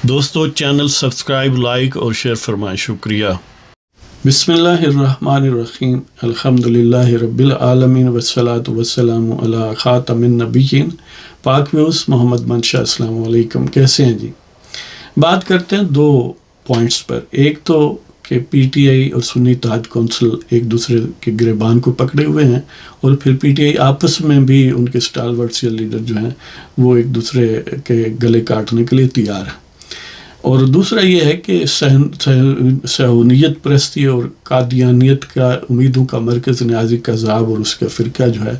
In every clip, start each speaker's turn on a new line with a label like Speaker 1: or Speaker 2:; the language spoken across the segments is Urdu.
Speaker 1: دوستو چینل سبسکرائب لائک اور شیئر فرمائیں، شکریہ۔ بسم اللہ الرحمن الرحیم، الحمدللہ رب العالمین والصلاة والسلام علی خاتم النبیین، پاک ویوز محمد منشا، السلام علیکم، کیسے ہیں جی؟ بات کرتے ہیں دو پوائنٹس پر، ایک تو کہ پی ٹی آئی اور سنی اتحاد کونسل ایک دوسرے کے گریبان کو پکڑے ہوئے ہیں، اور پھر پی ٹی آئی آپس میں بھی ان کے اسٹالورٹس یا لیڈر جو ہیں وہ ایک دوسرے کے گلے کاٹنے کے لیے تیار ہیں۔ اور دوسرا یہ ہے کہ صہیونیت پرستی اور قادیانیت کا امیدوں کا مرکز نیازی قذاب اور اس کا فرقہ جو ہے،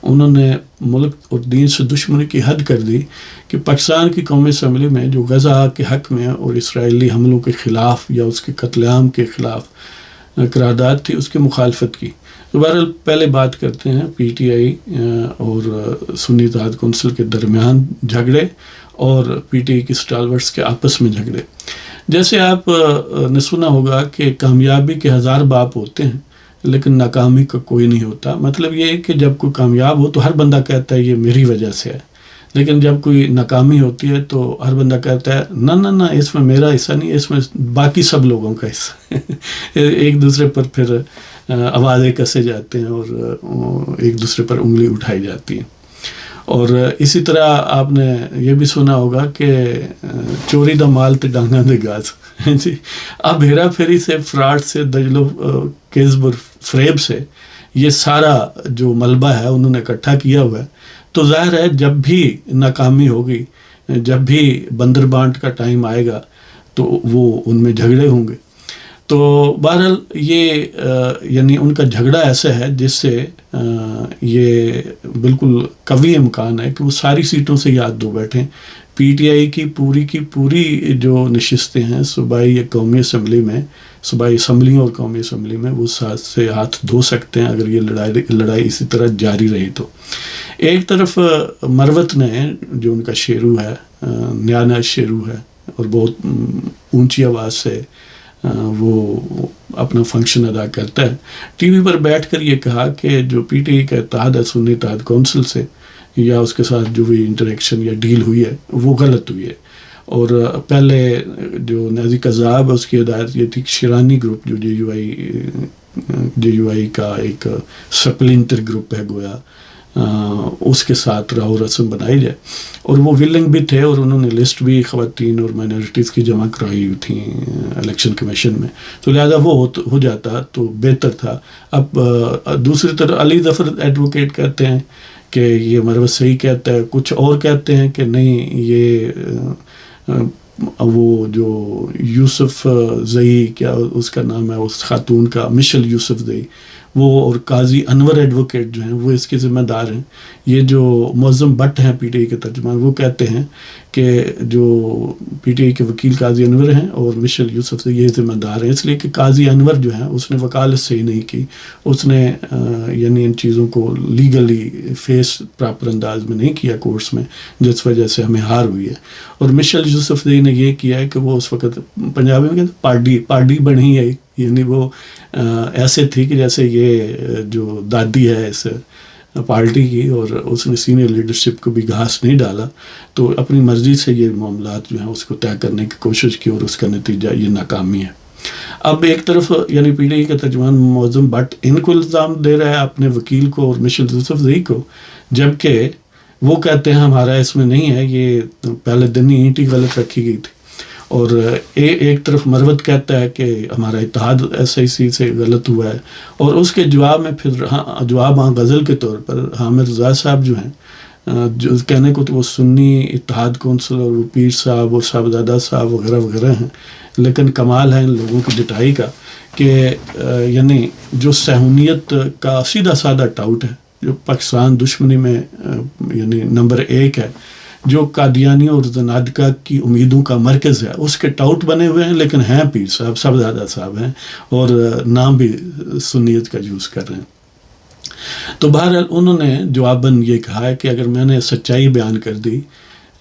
Speaker 1: انہوں نے ملک اور دین سے دشمنی کی حد کر دی کہ پاکستان کی قومی اسمبلی میں جو غزہ کے حق میں اور اسرائیلی حملوں کے خلاف یا اس کے قتل عام کے خلاف قرارداد تھی، اس کی مخالفت کی۔ تو بہرحال پہلے بات کرتے ہیں پی ٹی آئی اور سنی اتحاد کونسل کے درمیان جھگڑے اور پی ٹی آئی کے اسٹالورٹس کے آپس میں جھگڑے۔ جیسے آپ نے سنا ہوگا کہ کامیابی کے 1000 باپ ہوتے ہیں لیکن ناکامی کا کوئی نہیں ہوتا۔ مطلب یہ ہے کہ جب کوئی کامیاب ہو تو ہر بندہ کہتا ہے یہ میری وجہ سے ہے، لیکن جب کوئی ناکامی ہوتی ہے تو ہر بندہ کہتا ہے نہ اس میں میرا حصہ نہیں، اس میں باقی سب لوگوں کا حصہ ایک دوسرے پر پھر آوازیں کسے جاتے ہیں اور ایک دوسرے پر انگلی اٹھائی جاتی ہیں۔ اور اسی طرح آپ نے یہ بھی سنا ہوگا کہ چوری دا مال تے ڈانگا دے گاز جی۔ اب ہیرا پھیری سے، فراڈ سے، دجل و کذب اور فریب سے یہ سارا جو ملبہ ہے انہوں نے اکٹھا کیا ہوا ہے، تو ظاہر ہے جب بھی ناکامی ہوگی، جب بھی بندر بانٹ کا ٹائم آئے گا تو وہ ان میں جھگڑے ہوں گے۔ تو بہرحال یہ یعنی ان کا جھگڑا ایسا ہے جس سے یہ بالکل قوی امکان ہے کہ وہ ساری سیٹوں سے یاد دو بیٹھیں۔ پی ٹی آئی کی پوری جو نشستیں ہیں صوبائی یا قومی اسمبلی میں، صوبائی اسمبلیوں اور قومی اسمبلی میں، وہ ساتھ سے ہاتھ دھو سکتے ہیں اگر یہ لڑائی اسی طرح جاری رہی تو۔ ایک طرف مروت نے جو ان کا شیرو ہے، نیا شیرو ہے، اور بہت اونچی آواز سے وہ اپنا فنکشن ادا کرتا ہے، ٹی وی پر بیٹھ کر یہ کہا کہ جو پی ٹی آئی کا اتحاد ہے سنی اتحاد کونسل سے یا اس کے ساتھ جو بھی انٹریکشن یا ڈیل ہوئی ہے وہ غلط ہوئی ہے۔ اور پہلے جو نیازی قذاب ہے اس کی ہدایت یہ تھی کہ شیرانی گروپ جو جے یو آئی کا ایک سپلنٹر گروپ ہے گویا، اس کے ساتھ راہ و رسم بنائی جائے، اور وہ ولنگ بھی تھے، اور انہوں نے لسٹ بھی خواتین اور مائنورٹیز کی جمع کرائی ہوئی تھیں الیکشن کمیشن میں، تو لہذا وہ ہو جاتا تو بہتر تھا۔ اب دوسری طرف علی ظفر ایڈوکیٹ کہتے ہیں کہ یہ مروت صحیح کہتا ہے، کچھ اور کہتے ہیں کہ نہیں، یہ وہ جو یوسف زئی، کیا اس کا نام ہے اس خاتون کا، مشل یوسف زئی، وہ اور قاضی انور ایڈوکیٹ جو ہیں وہ اس کے ذمہ دار ہیں۔ یہ جو معظم بٹ ہیں پی ٹی آئی کے ترجمان، وہ کہتے ہیں کہ جو پی ٹی آئی کے وکیل قاضی انور ہیں اور مشل یوسف سے یہ ذمہ دار ہیں، اس لیے کہ قاضی انور جو ہیں اس نے وکالت صحیح نہیں کی، اس نے یعنی ان چیزوں کو لیگلی فیس پراپر انداز میں نہیں کیا کورٹس میں، جس وجہ سے ہمیں ہار ہوئی ہے۔ اور مشل یوسف نے یہ کیا ہے کہ وہ اس وقت پنجابی میں کہتے پارٹی بنی ہے، یعنی وہ ایسے تھی کہ جیسے یہ جو دادی ہے اس پارٹی کی، اور اس نے سینئر لیڈرشپ کو بھی گھاس نہیں ڈالا، تو اپنی مرضی سے یہ معاملات جو ہیں اس کو طے کرنے کی کوشش کی، اور اس کا نتیجہ یہ ناکامی ہے۔ اب ایک طرف یعنی پی ٹی آئی کا ترجمان معظم بٹ ان کو الزام دے رہا ہے اپنے وکیل کو اور مشل یوسف زئی کو، جبکہ وہ کہتے ہیں ہمارا اس میں نہیں ہے، یہ پہلے دن ہی اینٹ ہی غلط رکھی گئی تھی۔ اور ایک طرف مروت کہتا ہے کہ ہمارا اتحاد ایس آئی سی سے غلط ہوا ہے، اور اس کے جواب میں پھر جواب غزل کے طور پر حامد رضا صاحب جو ہیں، جو کہنے کو تو وہ سنی اتحاد کونسل اور وہ پیر صاحب اور صاحبزادہ صاحب وغیرہ وغیرہ ہیں، لیکن کمال ہے ان لوگوں کی ڈٹائی کا کہ یعنی جو صہیونیت کا سیدھا سادہ ٹاؤٹ ہے، جو پاکستان دشمنی میں یعنی نمبر 1 ہے، جو قادیانی اور زنادقہ کی امیدوں کا مرکز ہے، اس کے ٹاؤٹ بنے ہوئے ہیں، لیکن ہیں پیر صاحب، صاحبزادہ صاحب ہیں، اور نام بھی سنیت کا یوز کر رہے ہیں۔ تو بہرحال انہوں نے جواباً یہ کہا ہے کہ اگر میں نے سچائی بیان کر دی،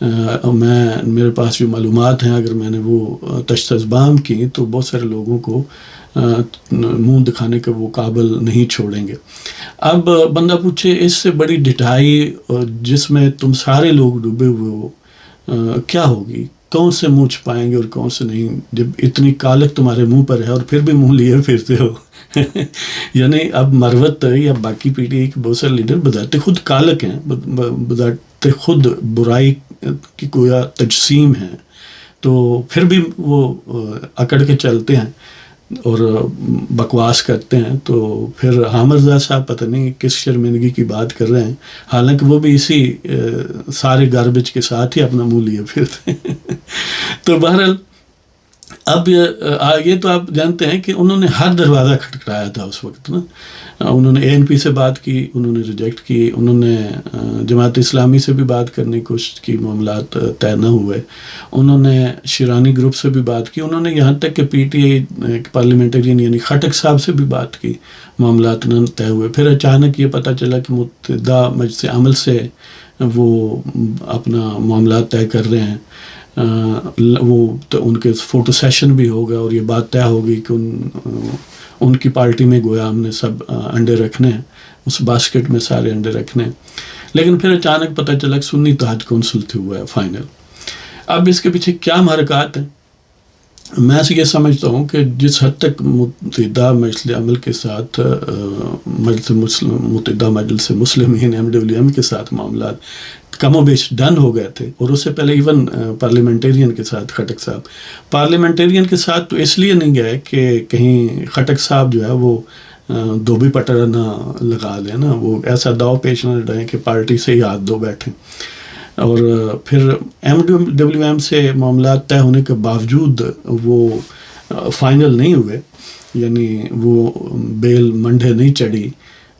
Speaker 1: میرے پاس جو معلومات ہیں، اگر میں نے وہ تشتزبام کی تو بہت سارے لوگوں کو منہ دکھانے کے وہ قابل نہیں چھوڑیں گے۔ اب بندہ پوچھے اس سے بڑی ڈٹائی جس میں تم سارے لوگ ڈوبے ہوئے ہو کیا ہوگی؟ کون سے منہ چھپائیں گے اور کون سے نہیں، جب اتنی کالک تمہارے منہ پر ہے اور پھر بھی منہ لیے پھرتے ہو یعنی اب مروت یا باقی پی ٹی آئی کے بہت سارے لیڈر بذات خود کالک ہیں، بذات خود برائی کی گویا تجسیم ہیں، تو پھر بھی وہ اکڑ کے چلتے ہیں اور بکواس کرتے ہیں. تو پھر حامد رضا صاحب پتہ نہیں کس شرمندگی کی بات کر رہے ہیں، حالانکہ وہ بھی اسی سارے گاربیج کے ساتھ ہی اپنا منہ لیے پھرتے ہیں. تو بہرحال اب یہ تو آپ جانتے ہیں کہ انہوں نے ہر دروازہ کھٹکھٹایا تھا اس وقت نا. انہوں نے اے این پی سے بات کی، انہوں نے ریجیکٹ کی، انہوں نے جماعت اسلامی سے بھی بات کرنے کی کوشش کی، معاملات طے نہ ہوئے. انہوں نے شیرانی گروپ سے بھی بات کی، انہوں نے یہاں تک کہ پی ٹی آئی پارلیمنٹرین یعنی خٹک صاحب سے بھی بات کی، معاملات نہ طے ہوئے. پھر اچانک یہ پتہ چلا کہ متحدہ مجلس عمل سے وہ اپنا معاملات طے کر رہے ہیں. وہ تو ان کے فوٹو سیشن بھی ہوگا اور یہ بات طے ہوگی کہ ان کی پارٹی میں گویا ہم نے سب انڈے رکھنے ہیں، اس باسکٹ میں سارے انڈے رکھنے ہیں. لیکن پھر اچانک پتہ چلا کہ سنی اتحاد کونسل سے ہوا ہے فائنل. اب اس کے پیچھے کیا محرکات ہیں؟ میں یہ سمجھتا ہوں کہ جس حد تک متحدہ مجلس عمل کے ساتھ متحدہ مجلس مسلمین MWM کے ساتھ معاملات کم و بیش ڈن ہو گئے تھے، اور اس سے پہلے ایون پارلیمنٹیرین کے ساتھ خٹک صاحب پارلیمنٹیرین کے ساتھ تو اس لیے نہیں گئے کہ کہیں خٹک صاحب جو ہے وہ دھوبی پٹر نہ لگا دیں نا، وہ ایسا داؤ پیش نہ ڈالیں کہ پارٹی سے ہی ہاتھ دھو بیٹھیں. اور پھر MWM سے معاملات طے ہونے کے باوجود وہ فائنل نہیں ہوئے، یعنی وہ بیل منڈے نہیں چڑھی.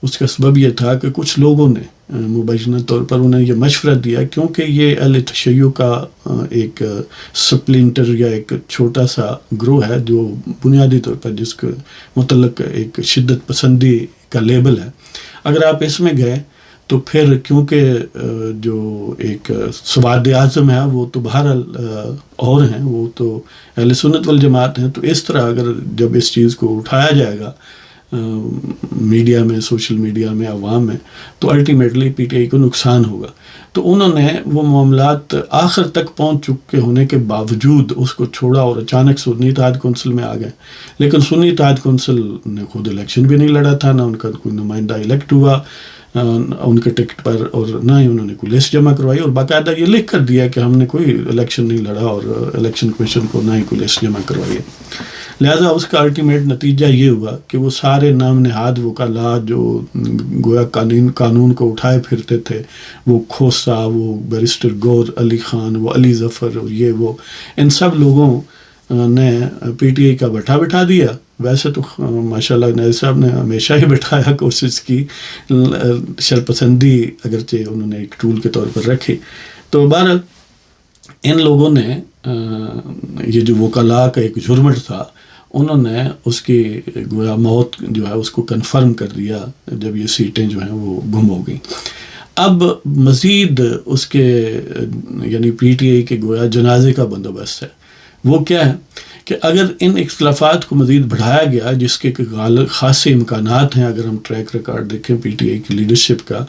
Speaker 1: اس کا سبب یہ تھا کہ کچھ لوگوں نے مبینہ طور پر انہیں یہ مشورہ دیا، کیونکہ یہ اہل تشیع کا ایک سپلنٹر یا ایک چھوٹا سا گروہ ہے جو بنیادی طور پر جس کے متعلق ایک شدت پسندی کا لیبل ہے. اگر آپ اس میں گئے تو پھر کیونکہ جو ایک سواد اعظم ہے وہ تو بہرحال اور ہیں، وہ تو اہل سنت والجماعت ہیں. تو اس طرح اگر جب اس چیز کو اٹھایا جائے گا میڈیا میں، سوشل میڈیا میں، عوام میں، تو الٹیمیٹلی پی ٹی آئی کو نقصان ہوگا. تو انہوں نے وہ معاملات آخر تک پہنچ چکے ہونے کے باوجود اس کو چھوڑا اور اچانک سنی اتحاد کونسل میں آ گئے. لیکن سنی اتحاد کونسل نے خود الیکشن بھی نہیں لڑا تھا، نہ ان کا کوئی نمائندہ الیکٹ ہوا ان کے ٹکٹ پر، اور نہ ہی انہوں نے کوئی لسٹ جمع کروائی، اور باقاعدہ یہ لکھ کر دیا کہ ہم نے کوئی الیکشن نہیں لڑا اور الیکشن کمیشن کو نہ ہی کوئی لسٹ جمع کروائی ہے. لہٰذا اس کا الٹیمیٹ نتیجہ یہ ہوا کہ وہ سارے نام نہاد وکلاء جو گویا قانون کو اٹھائے پھرتے تھے، وہ کھوسا، وہ بیرسٹر گور علی خان، وہ علی ظفر، اور یہ وہ، ان سب لوگوں نے پی ٹی آئی کا بٹھا دیا. ویسے تو ماشاءاللہ نائب صاحب نے ہمیشہ ہی بٹھایا کوشش کی، شرپسندی اگرچہ انہوں نے ایک ٹول کے طور پر رکھی. تو بہرحال ان لوگوں نے یہ جو وکلاء کا ایک جرمٹ تھا، انہوں نے اس کی گویا موت جو ہے اس کو کنفرم کر دیا جب یہ سیٹیں جو ہیں وہ گم ہو گئیں. اب مزید اس کے یعنی پی ٹی آئی کے گویا جنازے کا بندوبست ہے. وہ کیا ہے کہ اگر ان اختلافات کو مزید بڑھایا گیا، جس کے خاصے امکانات ہیں اگر ہم ٹریک ریکارڈ دیکھیں پی ٹی آئی کی لیڈرشپ کا،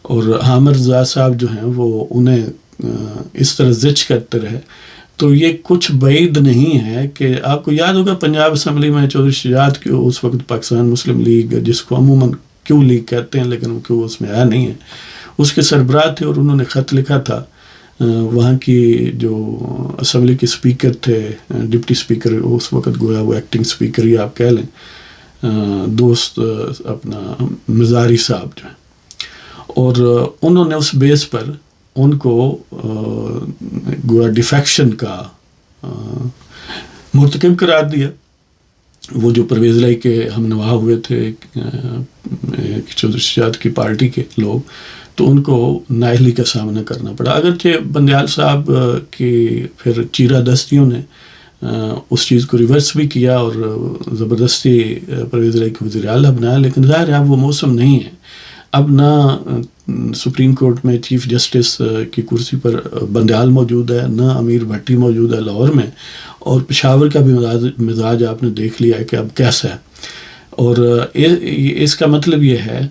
Speaker 1: اور حامد رضا صاحب جو ہیں وہ انہیں اس طرح زچ کرتے رہے، تو یہ کچھ بعید نہیں ہے کہ آپ کو یاد ہوگا پنجاب اسمبلی میں چودھری شجاعت کی اس وقت پاکستان مسلم لیگ، جس کو عموماً کیوں لیگ کہتے ہیں لیکن وہ کیوں اس میں آیا نہیں ہے، اس کے سربراہ تھے، اور انہوں نے خط لکھا تھا وہاں کی جو اسمبلی کے اسپیکر تھے، ڈپٹی اسپیکر اس وقت گویا وہ ایکٹنگ اسپیکر ہی آپ کہہ لیں، دوست اپنا مزاری صاحب جو ہیں، اور انہوں نے اس بیس پر ان کو گویا ڈیفیکشن کا مرتکب قرار دیا. وہ جو پرویز لائی کے ہم نواح ہوئے تھے چودھری شجاعت کی پارٹی کے لوگ، تو ان کو نااہلی کا سامنا کرنا پڑا. اگرچہ بندیال صاحب کی پھر چیرہ دستیوں نے اس چیز کو ریورس بھی کیا اور زبردستی پرویز لائی کو وزیر اعلیٰ بنایا، لیکن ظاہر ہے اب وہ موسم نہیں ہے. اب نہ سپریم کورٹ میں چیف جسٹس کی کرسی پر بندیال موجود ہے، نہ امیر بھٹی موجود ہے لاہور میں، اور پشاور کا بھی مزاج آپ نے دیکھ لیا ہے کہ اب کیسا ہے. اور اس کا مطلب یہ ہے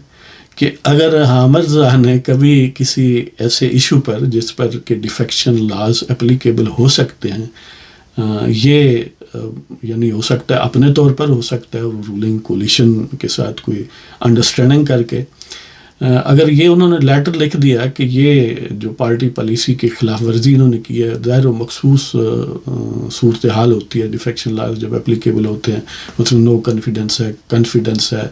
Speaker 1: کہ اگر حامد رضا نے کبھی کسی ایسے ایشو پر جس پر کہ ڈیفیکشن لاز اپلیکیبل ہو سکتے ہیں، یہ یعنی ہو سکتا ہے اپنے طور پر، ہو سکتا ہے رولنگ کولیشن کے ساتھ کوئی انڈرسٹینڈنگ کر کے، اگر یہ انہوں نے لیٹر لکھ دیا کہ یہ جو پارٹی پالیسی کی خلاف ورزی انہوں نے کی ہے، ظاہر و مخصوص صورتحال ہوتی ہے ڈیفیکشن لاز جب اپلیکیبل ہوتے ہیں، مثلا نو کانفیڈنس ہے،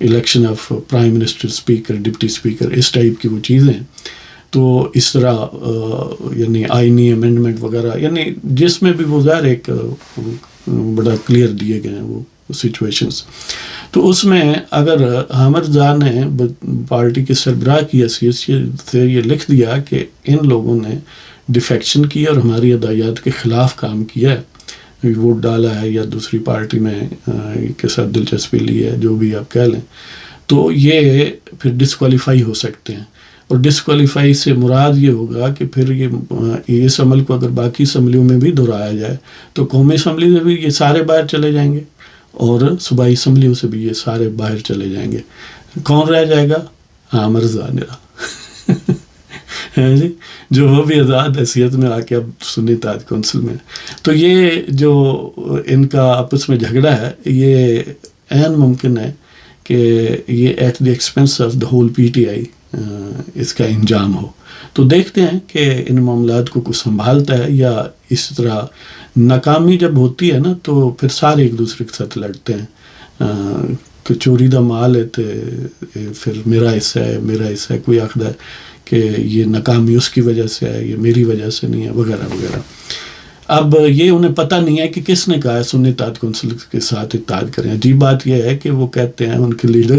Speaker 1: election of prime minister, speaker, deputy speaker, اس ٹائپ کی وہ چیزیں، تو اس طرح یعنی آئینی امینڈمنٹ وغیرہ، یعنی جس میں بھی وہ ظاہر ایک بڑا کلیئر دیے گئے ہیں وہ سچویشنز، تو اس میں اگر حامد رضا نے پارٹی کے سربراہ کی حیثیت سے یہ لکھ دیا کہ ان لوگوں نے ڈیفیکشن کی اور ہماری ہدایات کے خلاف کام کیا ہے، ووٹ ڈالا ہے یا دوسری پارٹی میں کے ساتھ دلچسپی لی ہے، جو بھی آپ کہہ لیں، تو یہ پھر ڈسکوالیفائی ہو سکتے ہیں، اور ڈسکوالیفائی سے مراد یہ ہوگا کہ پھر یہ اس عمل کو اگر باقی اسمبلیوں میں بھی دہرایا جائے تو قومی اسمبلی سے بھی یہ سارے باہر چلے جائیں گے، اور صوبائی اسمبلیوں سے بھی یہ سارے باہر چلے جائیں گے، کون رہ جائے گا؟ حامد رضا جی، جو وہ بھی آزاد حیثیت میں آ کے اب سنی اتحاد کونسل میں، تو یہ جو ان کا آپس میں جھگڑا ہے، یہ عین ممکن ہے کہ یہ at the expense of the whole P T I اس کا انجام ہو. تو دیکھتے ہیں کہ ان معاملات کو کوئی سنبھالتا ہے یا اس طرح ناکامی جب ہوتی ہے نا تو پھر سارے ایک دوسرے کے ساتھ لڑتے ہیں کہ چوری دا مال ہے تو پھر میرا حصہ ہے، میرا حصہ ہے، کوئی آخر ہے کہ یہ ناکامی اس کی وجہ سے ہے، یہ میری وجہ سے نہیں ہے، وغیرہ وغیرہ. اب یہ انہیں پتہ نہیں ہے کہ کس نے کہا ہے سنی اتحاد کونسل کے ساتھ اتحاد کریں. عجیب بات یہ ہے کہ وہ کہتے ہیں ان کے لیڈر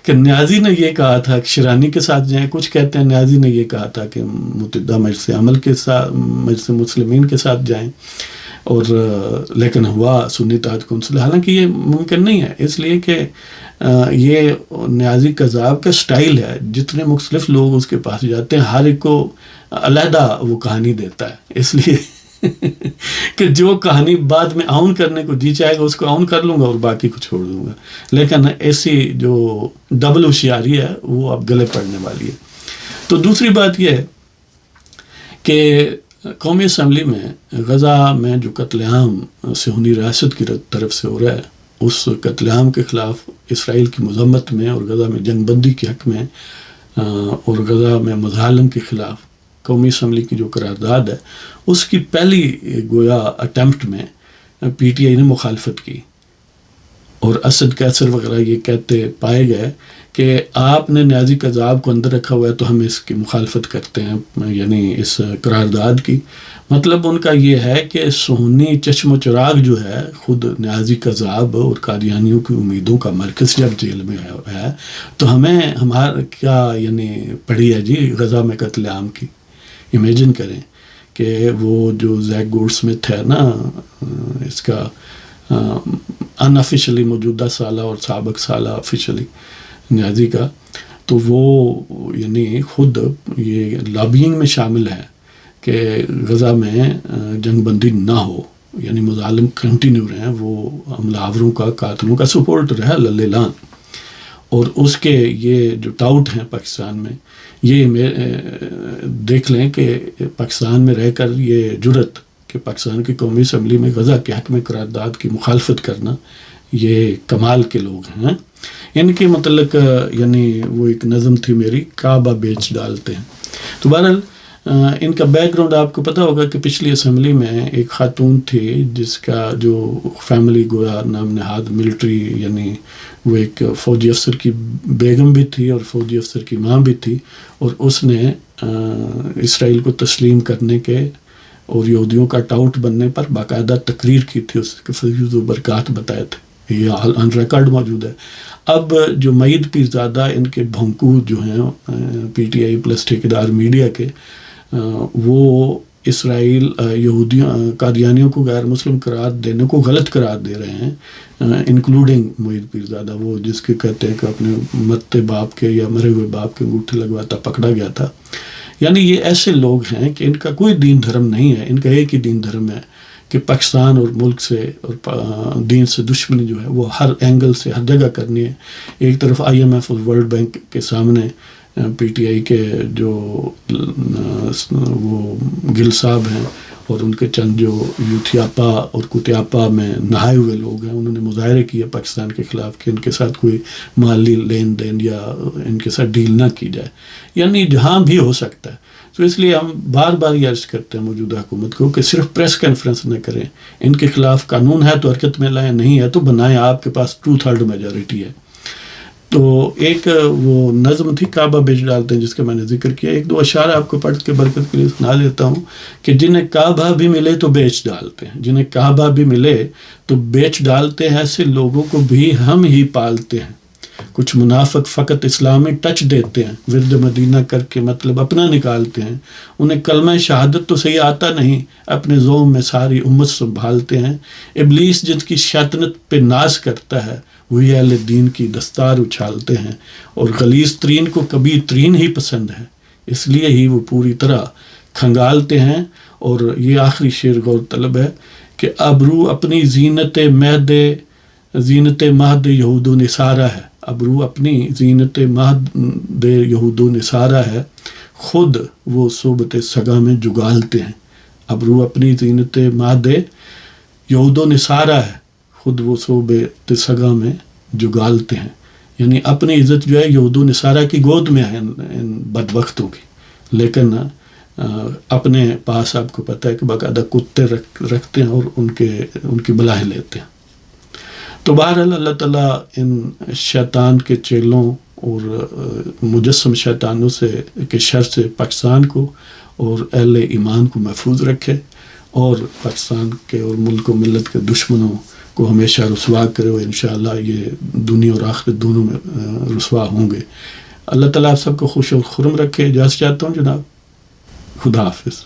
Speaker 1: کہ نیازی نے یہ کہا تھا کہ شیرانی کے ساتھ جائیں، کچھ کہتے ہیں نیازی نے یہ کہا تھا کہ متحدہ مجلس عمل کے ساتھ، مجلس مسلمین کے ساتھ جائیں، اور لیکن ہوا سنی اتحاد کونسل. حالانکہ یہ ممکن نہیں ہے، اس لیے کہ یہ نیازی قذاب کا سٹائل ہے، جتنے مختلف لوگ اس کے پاس جاتے ہیں ہر ایک کو علیحدہ وہ کہانی دیتا ہے، اس لیے کہ جو کہانی بعد میں آؤن کرنے کو جی چاہے گا اس کو آؤن کر لوں گا اور باقی کو چھوڑ دوں گا. لیکن ایسی جو ڈبل ہوشیاری ہے وہ اب گلے پڑنے والی ہے. تو دوسری بات یہ ہے کہ قومی اسمبلی میں غزہ میں جو قتل عام صہیونی ریاست کی طرف سے ہو رہا ہے، اس قتل عام کے خلاف، اسرائیل کی مذمت میں اور غزہ میں جنگ بندی کے حق میں اور غزہ میں مظالم کے خلاف قومی اسمبلی کی جو قرارداد ہے، اس کی پہلی گویا اٹیمپٹ میں پی ٹی آئی نے مخالفت کی، اور اسد قیصر وغیرہ یہ کہتے پائے گئے کہ آپ نے نیازی قذاب کو اندر رکھا ہوا ہے تو ہم اس کی مخالفت کرتے ہیں، یعنی اس قرارداد کی. مطلب ان کا یہ ہے کہ صہیونی چشم و چراغ جو ہے، خود نیازی قذاب اور قادیانیوں کی امیدوں کا مرکز جب جیل میں ہے تو ہمیں ہمارا کیا یعنی پڑی ہے جی غزہ میں قتل عام کی. امیجن کریں کہ وہ جو زیک گولڈ سمتھ ہے نا، اس کا ان آفیشلی موجودہ سالہ اور سابق سالہ آفیشلی نیازی کا، تو وہ یعنی خود یہ لابینگ میں شامل ہے کہ غزہ میں جنگ بندی نہ ہو، یعنی مظالم کنٹینیو رہیں، وہ حملہ آوروں کا، قاتلوں کا سپورٹ رہا للان. اور اس کے یہ جو ٹاؤٹ ہیں پاکستان میں، یہ دیکھ لیں کہ پاکستان میں رہ کر یہ جرت کہ پاکستان کی قومی اسمبلی میں غزہ کے حق میں قرارداد کی مخالفت کرنا، یہ کمال کے لوگ ہیں. ان کے متعلق یعنی وہ ایک نظم تھی میری، کعبہ بیچ ڈالتے ہیں. تو بہرحال ان کا بیک گراؤنڈ آپ کو پتہ ہوگا کہ پچھلی اسمبلی میں ایک خاتون تھی جس کا جو فیملی گویا نام نہاد ملٹری، یعنی وہ ایک فوجی افسر کی بیگم بھی تھی اور فوجی افسر کی ماں بھی تھی، اور اس نے اسرائیل کو تسلیم کرنے کے اور یہودیوں کا ٹاؤٹ بننے پر باقاعدہ تقریر کی تھی، اس کے فضیلت و برکات بتائے تھے، یہ آن ریکارڈ موجود ہے. اب جو معید پیرزادہ ان کے بھونکو جو ہیں پی ٹی آئی پلس ٹھیکیدار میڈیا کے، وہ اسرائیل یہودیوں قادیانیوں کو غیر مسلم قرار دینے کو غلط قرار دے رہے ہیں، انکلوڈنگ معید پیرزادہ، وہ جس کے کہتے ہیں کہ اپنے مرتے باپ کے یا مرے ہوئے باپ کے انگوٹھے لگواتا پکڑا گیا تھا. یعنی یہ ایسے لوگ ہیں کہ ان کا کوئی دین دھرم نہیں ہے، ان کا ایک ہی دین دھرم ہے کہ پاکستان اور ملک سے اور دین سے دشمنی جو ہے وہ ہر اینگل سے ہر جگہ کرنی ہے. ایک طرف IMF اور ورلڈ بینک کے سامنے PTI کے جو وہ گل صاحب ہیں اور ان کے چند جو یوتھیاپا اور کتیاپا میں نہائے ہوئے لوگ ہیں، انہوں نے مظاہرے کیے پاکستان کے خلاف کہ ان کے ساتھ کوئی مالی لین دین یا ان کے ساتھ ڈیل نہ کی جائے، یعنی جہاں بھی ہو سکتا ہے. تو اس لیے ہم بار بار یہ عرض کرتے ہیں موجودہ حکومت کو کہ صرف پریس کانفرنس نہ کریں، ان کے خلاف قانون ہے تو حرکت میں لائیں، نہیں ہے تو بنائیں، آپ کے پاس 2/3 میجورٹی ہے. تو ایک وہ نظم تھی کعبہ بیچ ڈالتے ہیں جس کا میں نے ذکر کیا، 1-2 اشعار آپ کو پڑھ کے برکت کے لیے سنا دیتا ہوں کہ جنہیں کعبہ بھی ملے تو بیچ ڈالتے ہیں، جنہیں کعبہ بھی ملے تو بیچ ڈالتے ہیں، ایسے لوگوں کو بھی ہم ہی پالتے ہیں. کچھ منافق فقط اسلامی ٹچ دیتے ہیں، ورد مدینہ کر کے مطلب اپنا نکالتے ہیں، انہیں کلمہ شہادت تو صحیح آتا نہیں، اپنے زوم میں ساری امت سنبھالتے ہیں. ابلیس جن کی شیطنت پہ ناز کرتا ہے وہی اہل دین کی دستار اچھالتے ہیں، اور غلیظ ترین کو کبھی ترین ہی پسند ہے، اس لیے ہی وہ پوری طرح کھنگالتے ہیں. اور یہ آخری شعر غور طلب ہے کہ ابرو اپنی زینت مہد یہود و نصارہ ہے، ابرو اپنی زینت مہد یہود و نصارہ ہے، خود وہ صحبت سگا میں جگالتے ہیں. ابرو اپنی زینت مہد یہود و نصارہ ہے، خود وہ صحبت سگا میں جگالتے ہیں. یعنی اپنی عزت جو ہے یہود و نصارہ کی گود میں ہے ان بدبختوں کی، لیکن اپنے پاس آپ کو پتہ ہے کہ باقاعدہ کتے رکھتے ہیں اور ان کی بلائیں لیتے ہیں. تو بہرحال اللہ تعالیٰ ان شیطان کے چیلوں اور مجسم شیطانوں کے شر سے پاکستان کو اور اہل ایمان کو محفوظ رکھے، اور پاکستان کے اور ملک و ملت کے دشمنوں کو ہمیشہ رسوا کرے، اور انشاءاللہ یہ دنیا اور آخرت دونوں میں رسوا ہوں گے. اللہ تعالیٰ آپ سب کو خوش و خرم رکھے. اجازت چاہتا ہوں جناب. خدا حافظ.